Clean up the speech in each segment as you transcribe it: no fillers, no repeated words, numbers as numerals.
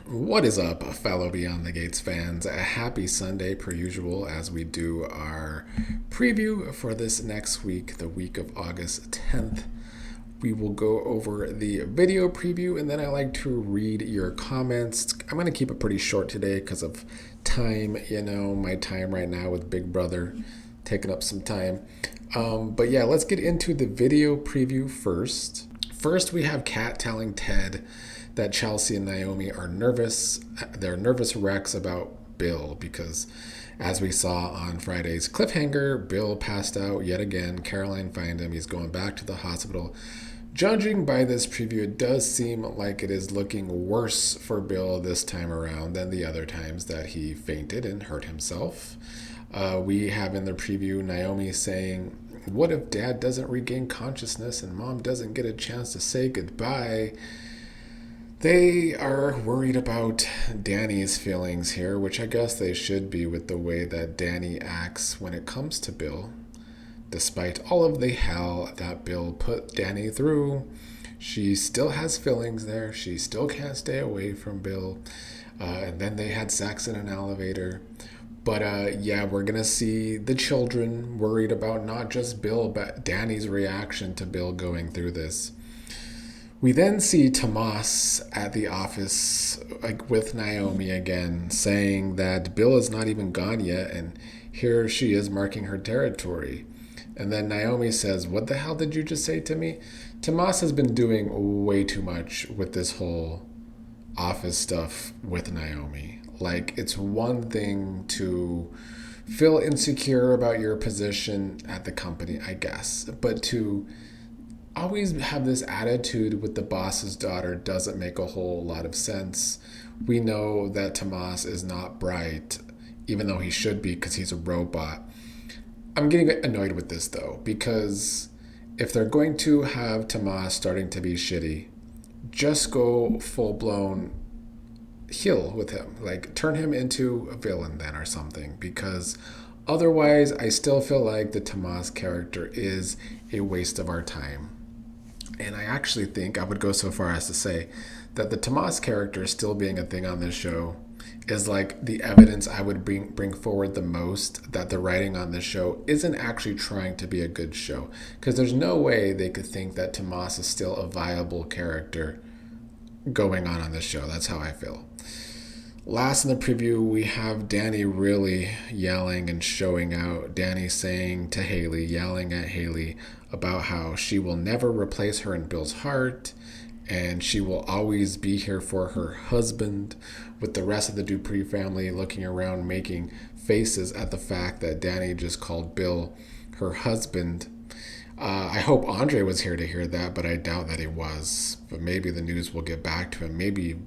What is up, fellow Beyond the Gates fans? A happy Sunday, per usual, as we do our preview for this next week, the week of August 10th. We will go over the video preview, and then I like to read your comments. I'm going to keep it pretty short today because of time, my time right now with Big Brother taking up some time. But yeah, let's get into the video preview first. First, we have Kat telling Ted that Chelsea and Naomi are nervous. They're nervous wrecks about Bill because, as we saw on Friday's cliffhanger, Bill passed out yet again. Caroline found him. He's going back to the hospital. Judging by this preview, it does seem like it is looking worse for Bill this time around than the other times that he fainted and hurt himself. We have in the preview Naomi saying, "What if Dad doesn't regain consciousness and Mom doesn't get a chance to say goodbye?" They are worried about Dani's feelings here, which I guess they should be with the way that Dani acts when it comes to Bill. Despite all of the hell that Bill put Dani through, she still has feelings there. She still can't stay away from Bill. And then they had sex in an elevator. But yeah, we're going to see the children worried about not just Bill, but Dani's reaction to Bill going through this. We then see Tomas at the office, with Naomi again, saying that Bill is not even gone yet, and here she is marking her territory. And then Naomi says, "What the hell did you just say to me?" Tomas has been doing way too much with this whole office stuff with Naomi. It's one thing to feel insecure about your position at the company, I guess, but to always have this attitude with the boss's daughter doesn't make a whole lot of sense. We know that Tomas is not bright, even though he should be because he's a robot. I'm getting annoyed with this though, because if they're going to have Tomas starting to be shitty, just go full-blown heel with him. Turn him into a villain then or something, because otherwise I still feel like the Tomas character is a waste of our time. And I actually think I would go so far as to say that the Tomas character still being a thing on this show is the evidence I would bring forward the most that the writing on this show isn't actually trying to be a good show. Because there's no way they could think that Tomas is still a viable character going on this show. That's how I feel. Last in the preview, we have Dani really yelling and showing out. Dani saying to Hayley, yelling at Hayley about how she will never replace her in Bill's heart and she will always be here for her husband, with the rest of the Dupree family looking around making faces at the fact that Dani just called Bill her husband. I hope Andre was here to hear that, but I doubt that he was. But maybe the news will get back to him, maybe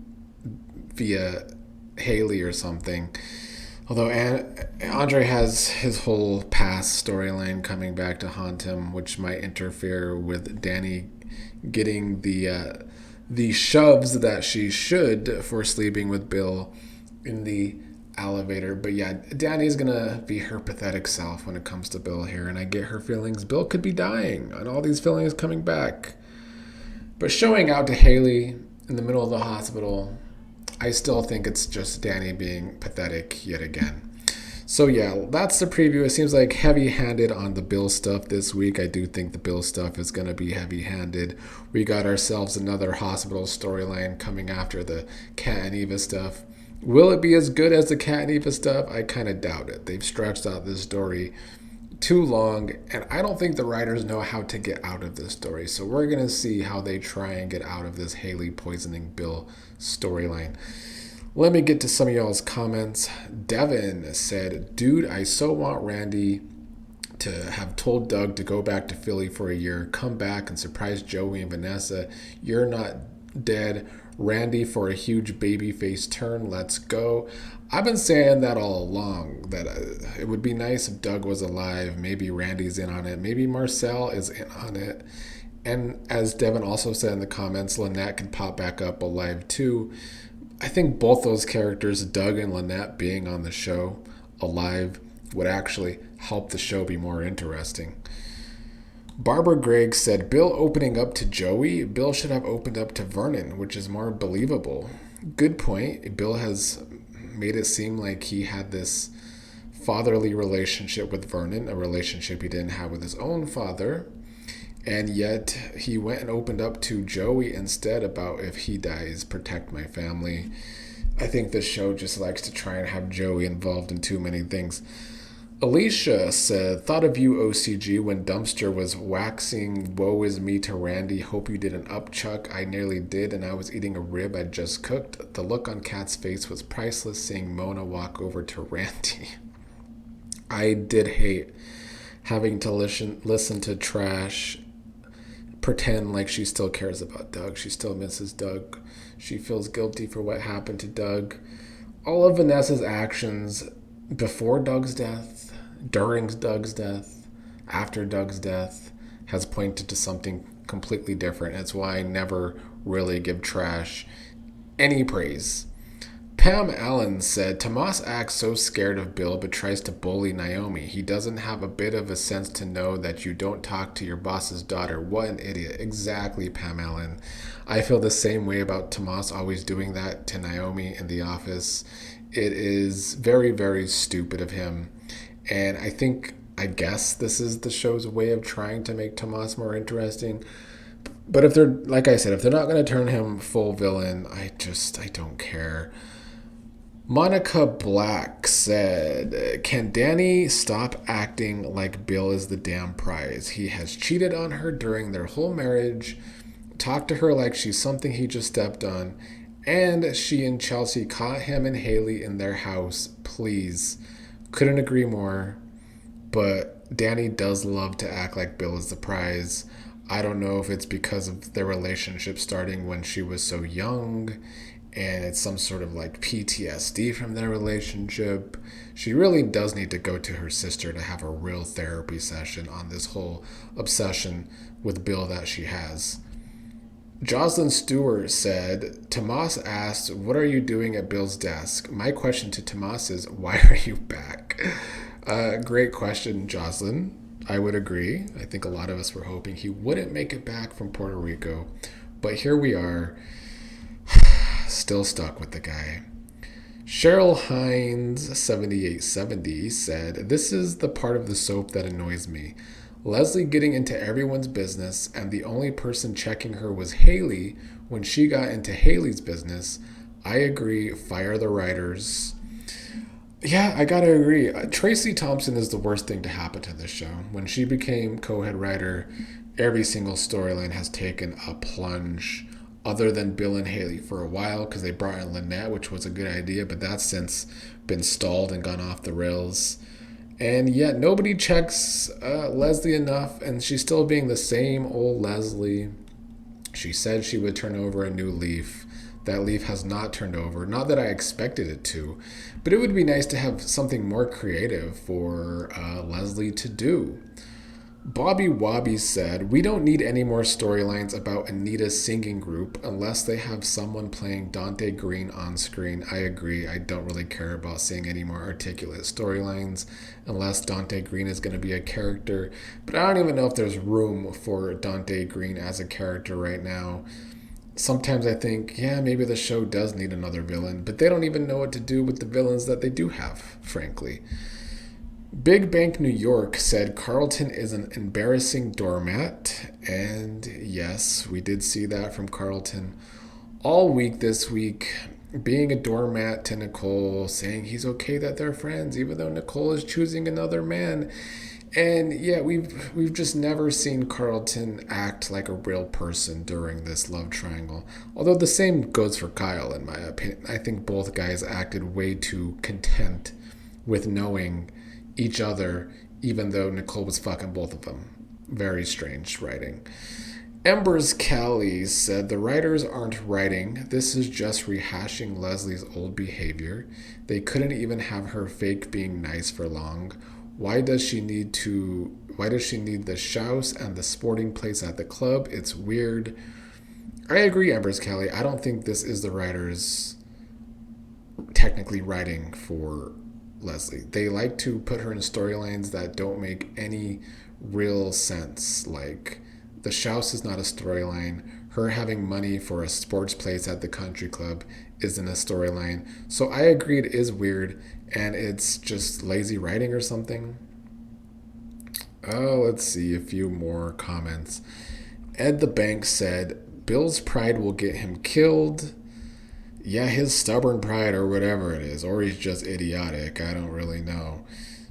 via Hayley or something. Although Andre has his whole past storyline coming back to haunt him, which might interfere with Dani getting the shoves that she should for sleeping with Bill in the elevator. But yeah, Dani's gonna be her pathetic self when it comes to Bill here, and I get her feelings. Bill could be dying, and all these feelings coming back. But showing out to Hayley in the middle of the hospital, I still think it's just Dani being pathetic yet again. So yeah, that's the preview. It seems like heavy-handed on the Bill stuff this week. I do think the Bill stuff is going to be heavy-handed. We got ourselves another hospital storyline coming after the Kat and Eva stuff. Will it be as good as the Kat and Eva stuff? I kind of doubt it. They've stretched out this story too long, and I don't think the writers know how to get out of this story. So we're going to see how they try and get out of this Hayley poisoning Bill storyline. Let me get to some of y'all's comments. Devin said, "Dude, I so want Randy to have told Doug to go back to Philly for a year, come back and surprise Joey and Vanessa. You're not dead. Randy for a huge babyface turn. Let's go." I've been saying that all along, that it would be nice if Doug was alive. Maybe Randy's in on it. Maybe Marcel is in on it. And as Devin also said in the comments, Lynette can pop back up alive too. I think both those characters, Doug and Lynette, being on the show alive would actually help the show be more interesting. Barbara Gregg said, "Bill opening up to Joey? Bill should have opened up to Vernon, which is more believable." Good point. Bill has made it seem like he had this fatherly relationship with Vernon, a relationship he didn't have with his own father. And yet he went and opened up to Joey instead about, if he dies, protect my family. I think this show just likes to try and have Joey involved in too many things. Alicia said, thought of you, OCG, when Dumpster was waxing woe is me to Randy. Hope you did an upchuck. I nearly did, and I was eating a rib I'd just cooked. The look on Kat's face was priceless, seeing Mona walk over to Randy. I did hate having to listen to trash pretend like she still cares about Doug. She still misses Doug. She feels guilty for what happened to Doug. All of Vanessa's actions before Doug's death, during Doug's death, after Doug's death, has pointed to something completely different. It's why I never really give trash any praise. Pam Allen said, Tomas acts so scared of Bill but tries to bully Naomi. He doesn't have a bit of a sense to know that you don't talk to your boss's daughter. What an idiot. Exactly, Pam Allen. I feel the same way about Tomas always doing that to Naomi in the office. It is very, very stupid of him. And I guess this is the show's way of trying to make Tomas more interesting. But if they're, like I said, if they're not going to turn him full villain, I don't care. Monica Black said, can Dani stop acting like Bill is the damn prize? He has cheated on her during their whole marriage, talked to her like she's something he just stepped on, and she and Chelsea caught him and Hayley in their house. Please. Couldn't agree more. But Dani does love to act like Bill is the prize. I don't know if it's because of their relationship starting when she was so young, and it's some sort of like PTSD from their relationship. She really does need to go to her sister to have a real therapy session on this whole obsession with Bill that she has. Jocelyn Stewart said, Tomas asked, what are you doing at Bill's desk? My question to Tomas is, why are you back? Great question, Jocelyn. I would agree. I think a lot of us were hoping he wouldn't make it back from Puerto Rico. But here we are, still stuck with the guy. Cheryl Hines 7870 said, this is the part of the soap that annoys me. Leslie getting into everyone's business, and the only person checking her was Hayley when she got into Hayley's business. I agree, fire the writers. Yeah, I gotta agree. Tracy Thompson is the worst thing to happen to this show. When she became co-head writer, every single storyline has taken a plunge, other than Bill and Hayley for a while, because they brought in Lynette, which was a good idea, but that's since been stalled and gone off the rails. And yet nobody checks Leslie enough, and she's still being the same old Leslie. She said she would turn over a new leaf. That leaf has not turned over. Not that I expected it to, but it would be nice to have something more creative for Leslie to do. Bobby Wobby said, we don't need any more storylines about Anita's singing group unless they have someone playing Dante Green on screen. I agree. I don't really care about seeing any more articulate storylines unless Dante Green is going to be a character. But I don't even know if there's room for Dante Green as a character right now. Sometimes I think, yeah, maybe the show does need another villain, but they don't even know what to do with the villains that they do have, frankly. Big Bank New York said Carlton is an embarrassing doormat. And yes, we did see that from Carlton all week this week, being a doormat to Nicole, saying he's okay that they're friends, even though Nicole is choosing another man. And yeah, we've just never seen Carlton act like a real person during this love triangle. Although the same goes for Kyle, in my opinion. I think both guys acted way too content with knowing each other, even though Nicole was fucking both of them. Very strange writing. Embers Callie said, the writers aren't writing. This is just rehashing Leslie's old behavior. They couldn't even have her fake being nice for long. Why does she need the shouse and the sporting place at the club? It's weird. I agree, Embers Callie. I don't think this is the writers technically writing for Leslie. They like to put her in storylines that don't make any real sense. Like, the Shouse is not a storyline. Her having money for a sports place at the country club isn't a storyline. So I agree it is weird and it's just lazy writing or something. Oh, let's see a few more comments. Ed the Bank said, Bill's pride will get him killed. Yeah, his stubborn pride or whatever it is, or he's just idiotic. I don't really know.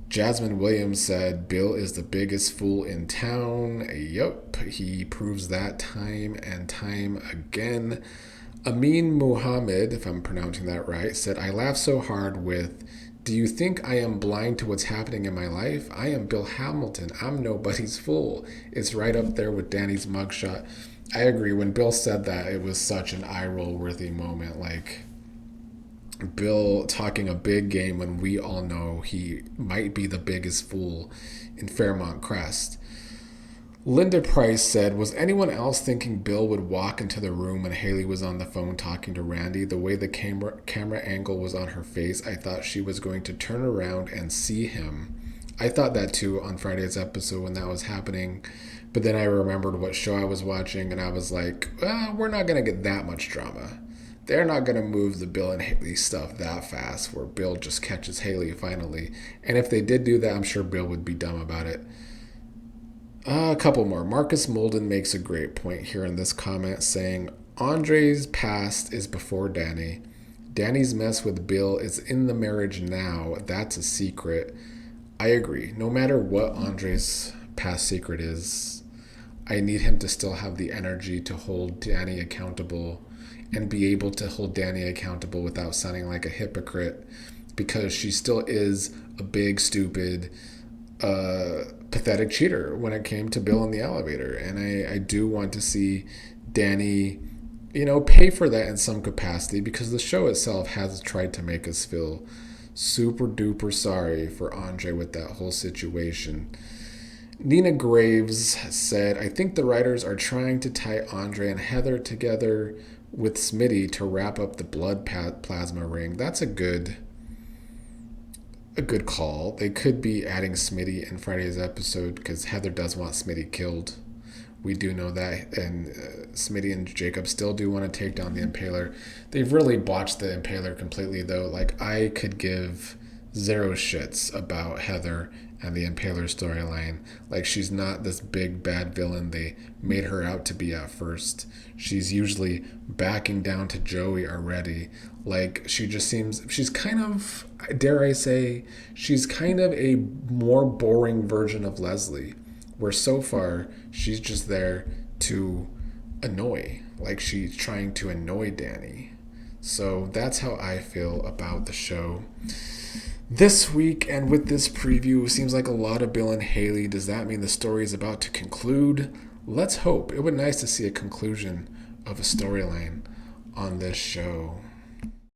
Jasmine Williams said, Bill is the biggest fool in town. Yup, he proves that time and time again. Amin Muhammad, if I'm pronouncing that right, said, I laugh so hard with, do you think I am blind to what's happening in my life? I am Bill Hamilton. I'm nobody's fool. It's right up there with Dani's mugshot. I agree. When Bill said that, it was such an eye roll worthy moment. Like, Bill talking a big game when we all know he might be the biggest fool in Fairmont Crest. Linda Price said, was anyone else thinking Bill would walk into the room when Hayley was on the phone talking to Randy? The way the camera angle was on her face, I thought she was going to turn around and see him. I thought that too on Friday's episode when that was happening. But then I remembered what show I was watching and I was like, well, we're not going to get that much drama. They're not going to move the Bill and Hayley stuff that fast where Bill just catches Hayley finally. And if they did do that, I'm sure Bill would be dumb about it. A couple more. Marcus Molden makes a great point here in this comment saying, Andre's past is before Dani. Dani's mess with Bill is in the marriage now. That's a secret. I agree. No matter what Andre's past secret is, I need him to still have the energy to hold Dani accountable and be able to hold Dani accountable without sounding like a hypocrite, because she still is a big, stupid, pathetic cheater when it came to Bill in the elevator. And I do want to see Dani, pay for that in some capacity, because the show itself has tried to make us feel super duper sorry for Andre with that whole situation. Nina Graves said, I think the writers are trying to tie Andre and Heather together with Smitty to wrap up the blood plasma ring. That's a good call. They could be adding Smitty in Friday's episode because Heather does want Smitty killed. We do know that. And Smitty and Jacob still do want to take down the Impaler. They've really botched the Impaler completely, though. Like, I could give zero shits about Heather and the Impaler storyline. Like, she's not this big bad villain they made her out to be at first. She's usually backing down to Joey already. Like, she just seems, she's kind of, dare I say, she's kind of a more boring version of Leslie, where so far she's just there to annoy. Like, she's trying to annoy Dani. So that's how I feel about the show this week. And with this preview, it seems like a lot of Bill and Hayley. Does that mean the story is about to conclude? Let's hope. It would be nice to see a conclusion of a storyline on this show.